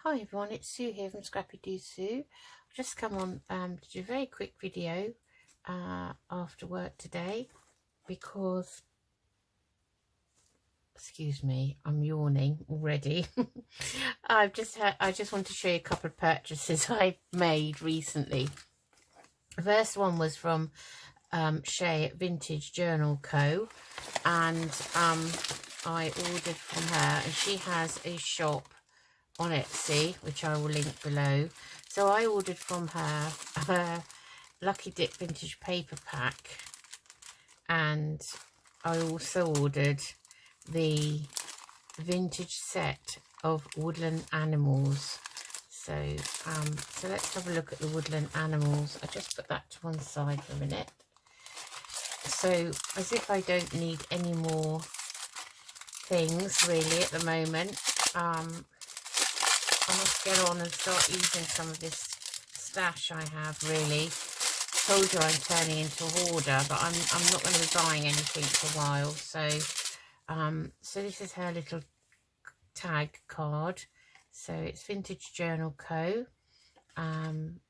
Hi everyone, it's Sue here from Scrappy Doo Sue. I've just come on to do a very quick video after work today because, excuse me, I'm yawning already. I just want to show you a couple of purchases I've made recently. The first one was from Shay at VintageJournalCo, and I ordered from her, and she has a shop on Etsy, which I will link below. So I ordered from her a Lucky Dip vintage paper pack, and I also ordered the vintage set of woodland animals. So let's have a look at the woodland animals. I just put that to one side for a minute. So as if I don't need any more things really at the moment, I must get on and start using some of this stash I have, really. I told you I'm turning into a hoarder, but I'm not going to be buying anything for a while. So so this is her little tag card. So it's VintageJournalCo, and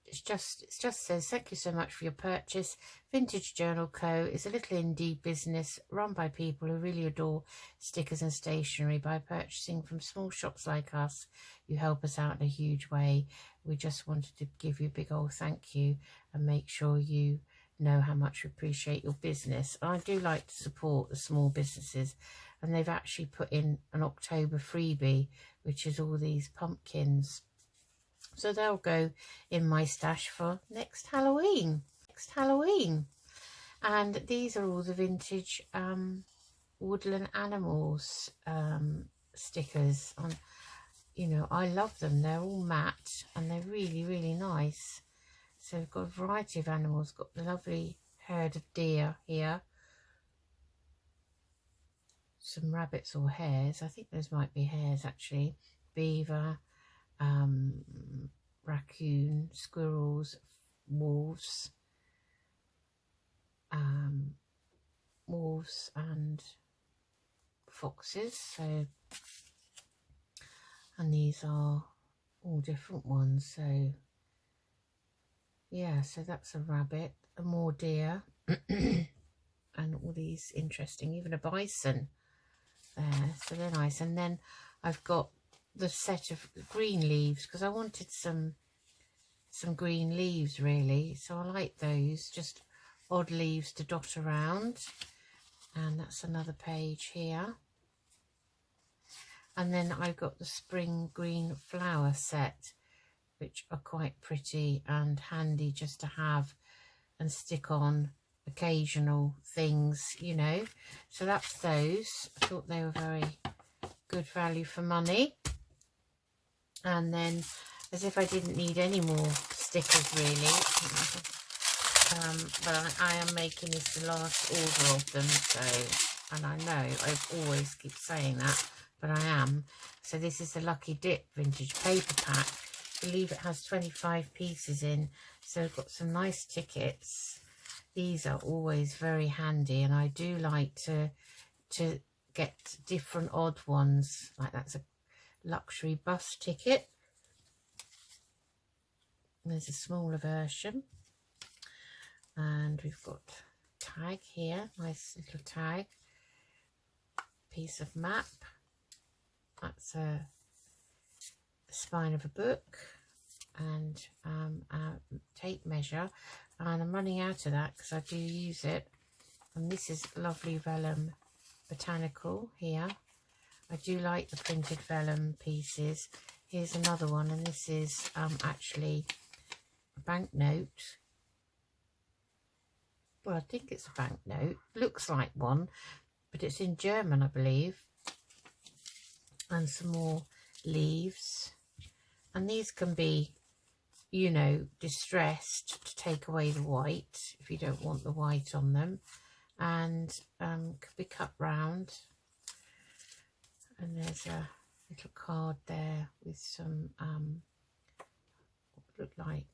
it just says, thank you so much for your purchase. VintageJournalCo is a little indie business run by people who really adore stickers and stationery. By purchasing from small shops like us, you help us out in a huge way. We just wanted to give you a big old thank you and make sure you know how much we appreciate your business. I do like to support the small businesses, and they've actually put in an October freebie, which is all these pumpkins. So they'll go in my stash for next Halloween. And these are all the vintage woodland animals stickers on. You know, I love them. They're all matte and they're really, really nice. So we've got a variety of animals. Got the lovely herd of deer here. Some rabbits or hares. I think those might be hares actually. Beaver. Raccoon, squirrels, wolves, wolves and foxes. So, and these are all different ones. So yeah, so that's a rabbit, a more deer, and all these interesting, even a bison there. So they're nice. And then I've got the set of green leaves because I wanted some green leaves really, so I like those, just odd leaves to dot around. And that's another page here. And then I've got the spring green flower set, which are quite pretty and handy just to have and stick on occasional things, you know. So that's those. I thought they were very good value for money. And then, as if I didn't need any more stickers really, but I am making this the last order of them, so, and I know I always keep saying that, but I am. So this is the Lucky Dip vintage paper pack. I believe it has 25 pieces in, so I've got some nice tickets. These are always very handy, and I do like to get different odd ones, like that's a luxury bus ticket. There's a smaller version, and we've got tag here, nice little tag, piece of map, that's a spine of a book, and a tape measure, and I'm running out of that because I do use it. And this is lovely vellum Botanical here. I do like the printed vellum pieces. Here's another one, and this is actually a banknote. Well, I think it's a banknote. Looks like one, but it's in German, I believe. And some more leaves. And these can be, you know, distressed to take away the white if you don't want the white on them. And could be cut round. And there's a little card there with some what look like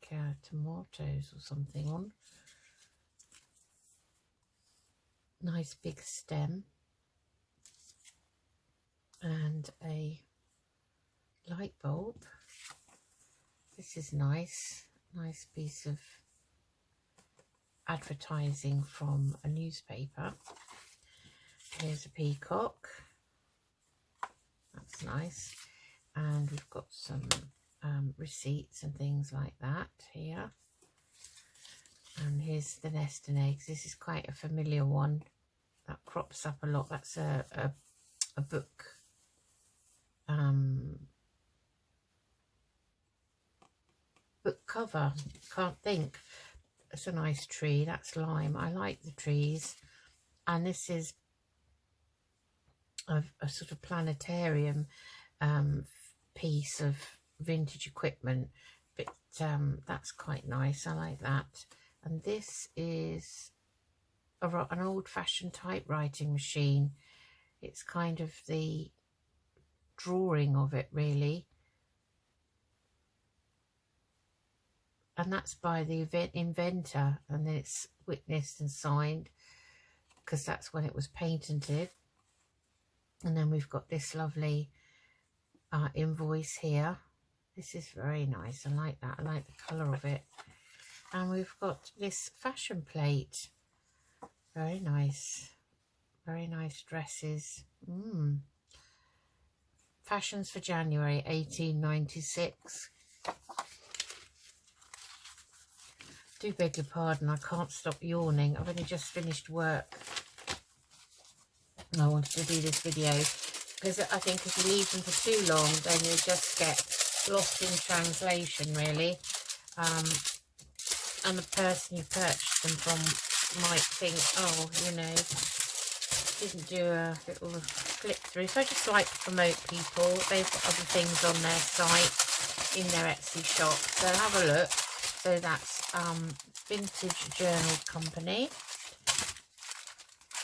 tomatoes or something on. Nice big stem. and a light bulb. This is nice piece of advertising from a newspaper. Here's a peacock, that's nice, and we've got some receipts and things like that here. And here's the nest and eggs. This is quite a familiar one that crops up a lot. That's a book book cover. Can't think. It's a nice tree. That's lime. I like the trees. And this is a sort of planetarium piece of vintage equipment, but that's quite nice. I like that. And this is an old-fashioned typewriting machine. It's kind of the drawing of it, really. And that's by the inventor, and then it's witnessed and signed because that's when it was patented. And then we've got this lovely invoice here. This is very nice. I like that. I like the colour of it. And we've got this fashion plate. Very nice. Very nice dresses. Fashions for January 1896. Do beg your pardon, I can't stop yawning. I've only just finished work. I wanted to do this video because I think if you leave them for too long, then you'll just get lost in translation, really. And the person you purchased them from might think, oh, you know, didn't do a little click through. So I just like to promote people. They've got other things on their site, in their Etsy shop. So have a look. So that's Vintage Journal Company.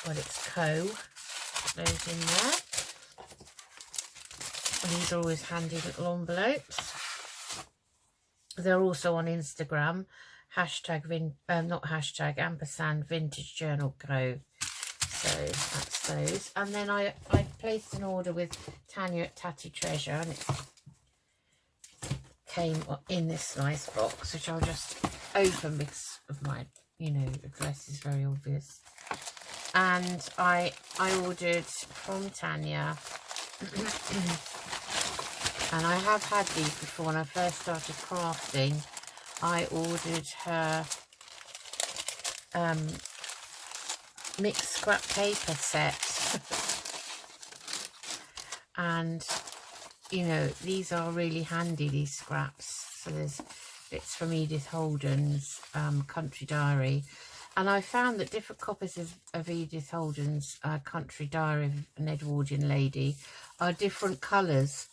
Well, it's Co. Put those in there. And these are always handy little envelopes. They're also on Instagram. Hashtag not hashtag, ampersand VintageJournalCo. So that's those. And then I placed an order with Tanya at Tatty Treasure, and it came in this nice box, which I'll just open because of my, you know, address is very obvious. And I ordered from Tanya, and I have had these before. When I first started crafting, I ordered her mixed scrap paper set. And you know, these are really handy, these scraps. So there's bits from Edith Holden's Country Diary, and I found that different copies of Edith Holden's Country Diary of an Edwardian Lady are different colours.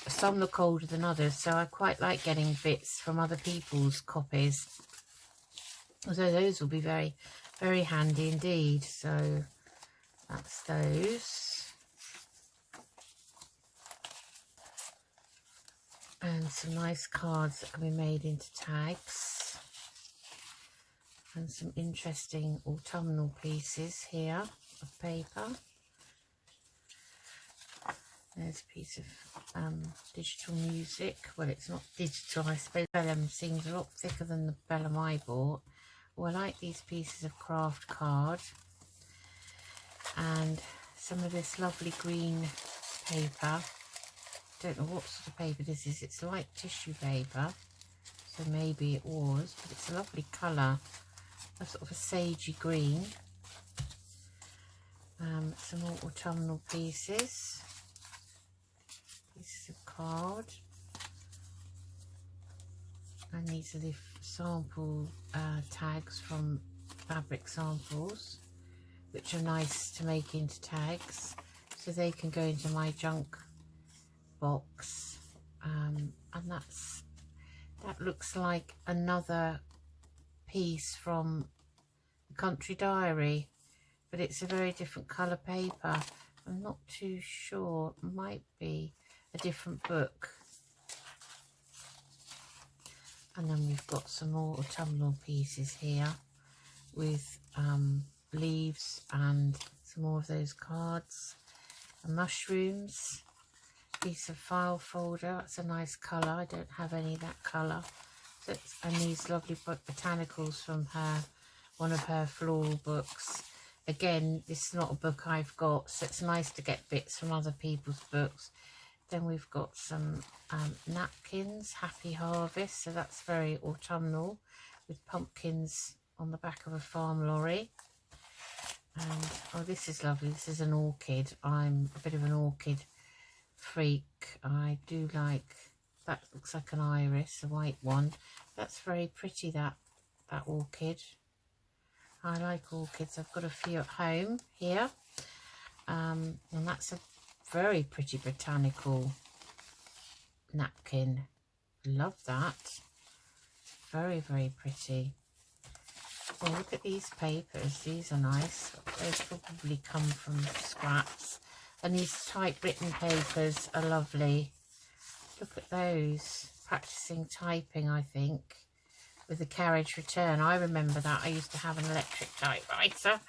Some look older than others, so I quite like getting bits from other people's copies. So those will be very, very handy indeed. So that's those. And some nice cards that can be made into tags. And some interesting autumnal pieces here of paper. There's a piece of digital music. Well, it's not digital, I suppose. Vellum seems a lot thicker than the vellum I bought. Well, I like these pieces of craft card. And some of this lovely green paper. Don't know what sort of paper this is. It's light tissue paper, so maybe it was, but it's a lovely colour, a sort of a sagey green. Some more autumnal pieces of card, and these are the sample tags from Fabric Samples, which are nice to make into tags, so they can go into my junk box. And that looks like another piece from Country Diary, but it's a very different colour paper. I'm not too sure. It might be a different book. And then we've got some more autumnal pieces here with leaves and some more of those cards. And mushrooms. Piece of file folder. That's a nice colour. I don't have any of that colour. So and these lovely botanicals from her, one of her floral books. Again, this is not a book I've got, so it's nice to get bits from other people's books. Then we've got some napkins, Happy Harvest, so that's very autumnal, with pumpkins on the back of a farm lorry. And oh, this is lovely. This is an orchid. I'm a bit of an orchid freak. I do like, that looks like an iris, a white one. That's very pretty, that orchid. I like orchids. I've got a few at home here. And that's a very pretty botanical napkin. Love that. Very, very pretty. Oh, look at these papers. These are nice. They probably come from scraps. And these typewritten papers are lovely. Look at those. Practicing typing, I think, with the carriage return. I remember that. I used to have an electric typewriter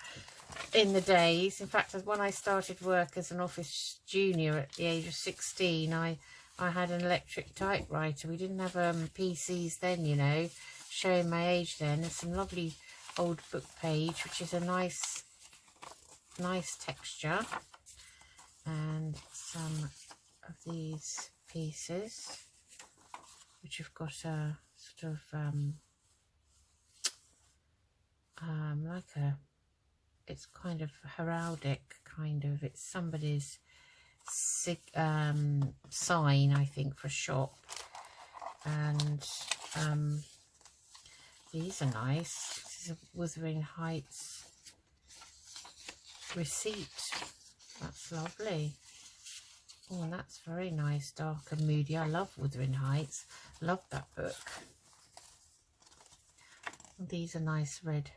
in the days. In fact, when I started work as an office junior at the age of 16, I had an electric typewriter. We didn't have PCs then, you know, showing my age then. There's some lovely old book page, which is a nice texture. And some of these pieces, which have got a sort of like a, it's kind of heraldic, kind of, it's somebody's sign, I think, for a shop. And these are nice. This is a Wuthering Heights receipt. That's lovely. Oh, and that's very nice, dark and moody. I love Wuthering Heights. Love that book. These are nice red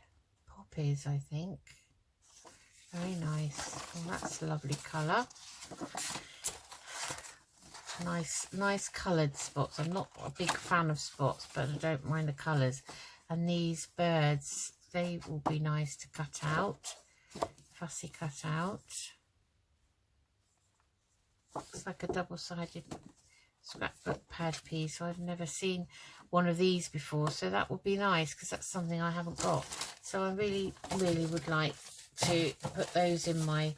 poppies, I think. Very nice. Oh, that's a lovely colour. Nice coloured spots. I'm not a big fan of spots, but I don't mind the colours. And these birds, they will be nice to cut out. Fussy cut out. Looks like a double-sided scrapbook pad piece. So I've never seen one of these before, so that would be nice because that's something I haven't got. So I really would like to put those in my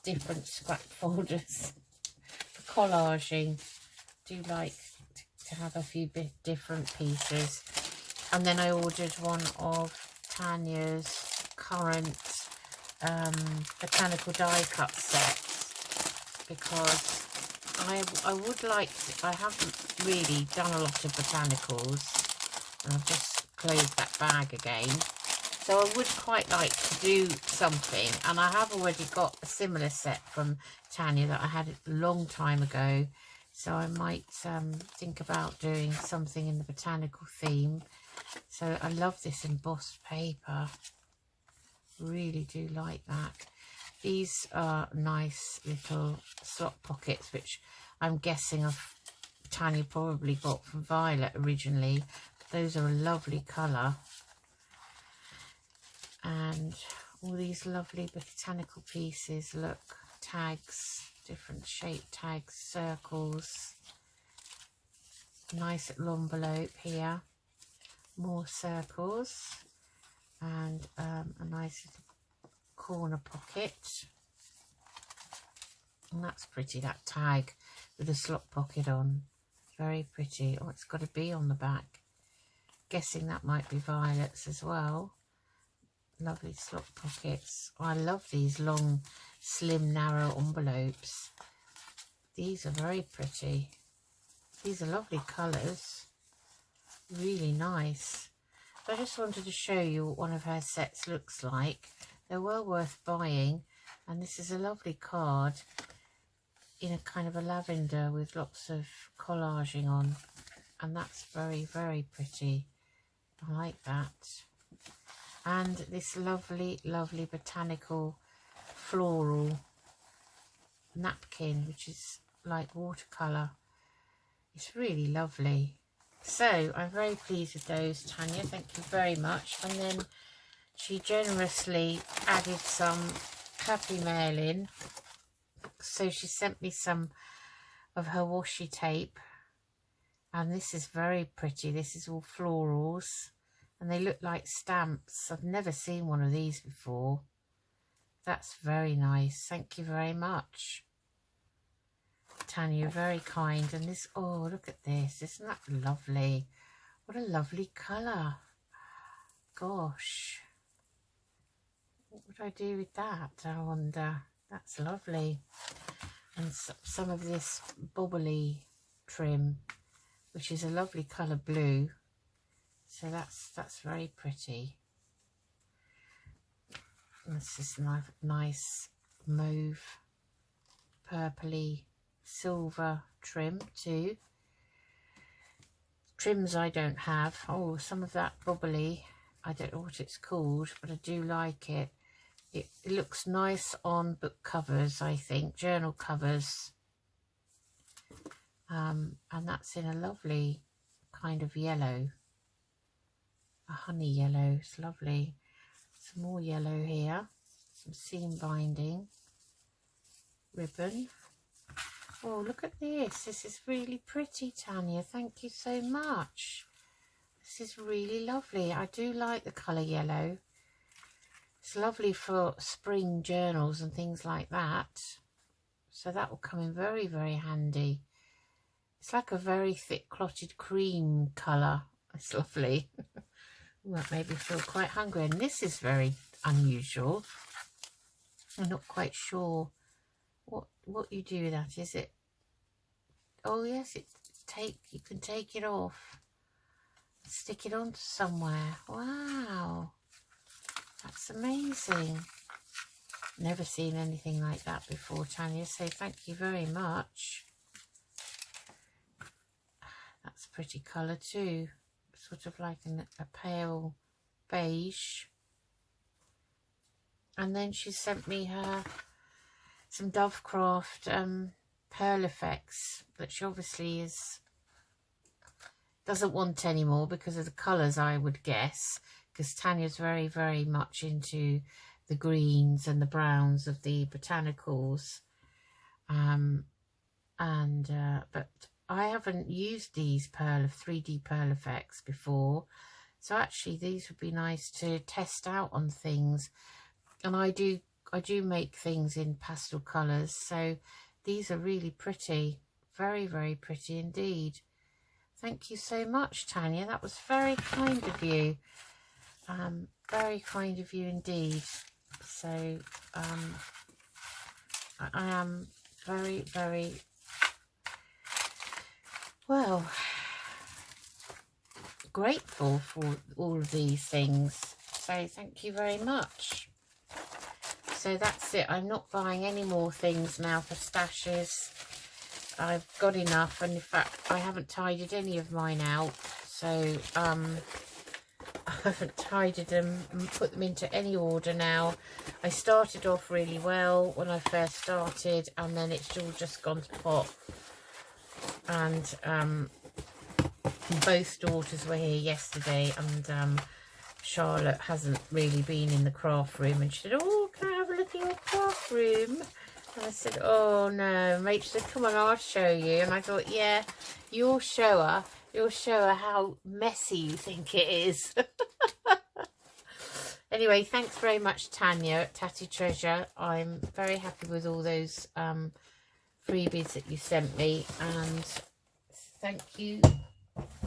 different scrap folders for collaging. Do like to have a few bit different pieces. And then I ordered one of Tanya's current botanical die cut sets, because I would like to, I haven't really done a lot of botanicals, and I've just closed that bag again, so I would quite like to do something. And I have already got a similar set from Tanya that I had a long time ago, so I might think about doing something in the botanical theme. So I love this embossed paper, really do like that. These are nice little slot pockets, which I'm guessing Tanya probably got from Violet originally. Those are a lovely colour. And all these lovely botanical pieces, look, tags, different shaped tags, circles. Nice little envelope here. More circles. And a nice little corner pocket. And that's pretty, that tag with a slot pocket on. Very pretty. Oh, it's got a bee on the back. Guessing that might be Violet's as well. Lovely slot pockets. Oh, I love these long, slim, narrow envelopes. These are very pretty. These are lovely colours. Really nice. So I just wanted to show you what one of her sets looks like. They're well worth buying. And this is a lovely card in a kind of a lavender with lots of collaging on. And that's very, very pretty. I like that. And this lovely, lovely botanical floral napkin, which is like watercolour. It's really lovely. So I'm very pleased with those, Tanya. Thank you very much. And then she generously added some happy mail in, so she sent me some of her washi tape, and this is very pretty. This is all florals and they look like stamps. I've never seen one of these before. That's very nice. Thank you very much, Tanya. You're very kind. And this, oh, look at this. Isn't that lovely? What a lovely colour. Gosh, what would I do with that, I wonder? That's lovely. And some of this bobbly trim, which is a lovely colour blue. So that's very pretty. And this is nice mauve, purpley, silver trim too. Trims I don't have. Oh, some of that bobbly, I don't know what it's called, but I do like it. It looks nice on book covers, I think, journal covers. And that's in a lovely kind of yellow, a honey yellow. It's lovely. Some more yellow here, some seam binding ribbon. Oh, look at this. This is really pretty, Tanya. Thank you so much. This is really lovely. I do like the colour yellow. It's lovely for spring journals and things like that. So that will come in very, very handy. It's like a very thick clotted cream colour. It's lovely. That made me feel quite hungry. And this is very unusual. I'm not quite sure what you do with that. Is it? Oh yes, you can take it off. Stick it onto somewhere. Wow. That's amazing. Never seen anything like that before, Tanya, so thank you very much. That's a pretty colour too. Sort of like a pale beige. And then she sent me some Dovecraft pearl effects that she obviously doesn't want anymore because of the colours, I would guess, because Tanya's very, very much into the greens and the browns of the botanicals. But I haven't used these 3D pearl effects before, so actually these would be nice to test out on things. And I do make things in pastel colours, so these are really pretty, very, very pretty indeed. Thank you so much, Tanya. That was very kind of you. Very kind of you indeed. So I am very, very well grateful for all of these things. So thank you very much. So that's it. I'm not buying any more things now for stashes. I've got enough, and in fact I haven't tidied any of mine out, so I haven't tidied them and put them into any order now. I started off really well when I first started, and then it's all just gone to pot. And both daughters were here yesterday, and Charlotte hasn't really been in the craft room, and she said, oh, can I have a look at your craft room? And I said, oh no. Rachel said, come on, I'll show you. And I thought, yeah, you'll show her how messy you think it is. Anyway, thanks very much, Tanya at Tatty Treasure. I'm very happy with all those freebies that you sent me, and thank you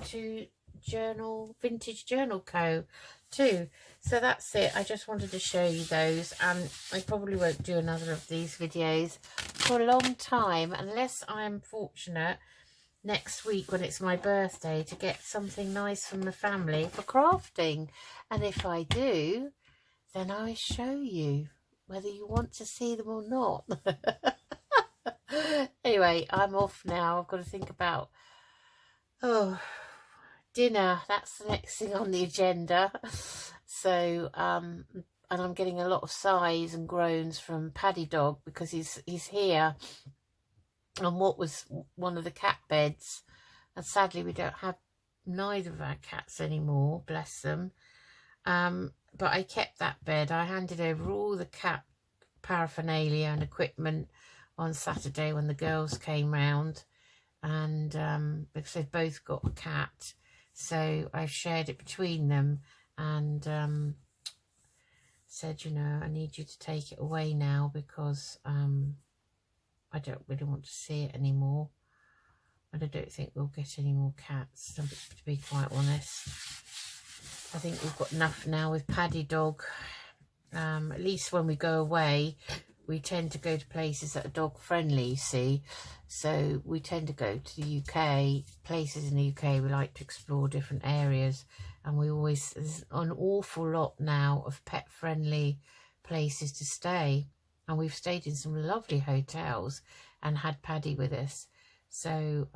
to VintageJournalCo too. So that's it. I just wanted to show you those, and I probably won't do another of these videos for a long time unless I'm fortunate next week when it's my birthday to get something nice from the family for crafting. And if I do, then I show you whether you want to see them or not. Anyway, I'm off now. I've got to think about dinner. That's the next thing on the agenda. So and I'm getting a lot of sighs and groans from Paddy Dog because he's here on what was one of the cat beds, and sadly we don't have neither of our cats anymore, bless them. but I kept that bed. I handed over all the cat paraphernalia and equipment on Saturday when the girls came round, and because they've both got a cat, so I shared it between them, and said, you know, I need you to take it away now because I don't really want to see it anymore, and I don't think we'll get any more cats, to be quite honest. I think we've got enough now with Paddy dog. At least when we go away, we tend to go to places that are dog friendly, you see. So we tend to go to the UK, places in the UK. We like to explore different areas, and we always, there's an awful lot now of pet friendly places to stay, and we've stayed in some lovely hotels and had Paddy with us. So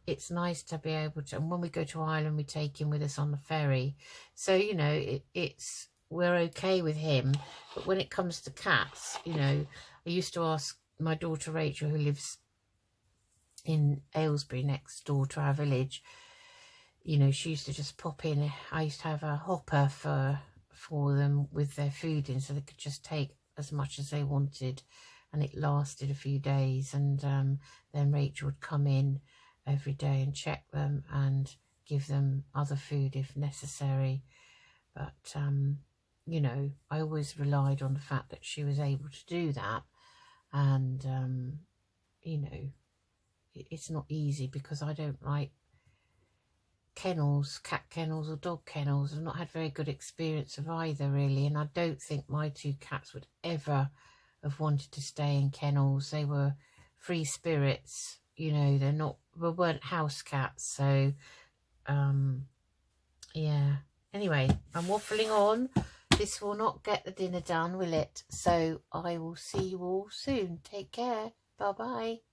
it's nice to be able to, and when we go to Ireland, we take him with us on the ferry. So, you know, we're okay with him. But when it comes to cats, you know, I used to ask my daughter Rachel, who lives in Aylesbury next door to our village, you know, she used to just pop in. I used to have a hopper for them with their food in, so they could just take as much as they wanted, and it lasted a few days. And then Rachel would come in every day and check them and give them other food if necessary. But you know, I always relied on the fact that she was able to do that. And you know, it's not easy because I don't like kennels, cat kennels or dog kennels. I've not had very good experience of either, really, and I don't think my two cats would ever have wanted to stay in kennels. They were free spirits, you know. We weren't house cats. So yeah, anyway, I'm waffling on. This will not get the dinner done, will it? So I will see you all soon. Take care. Bye bye.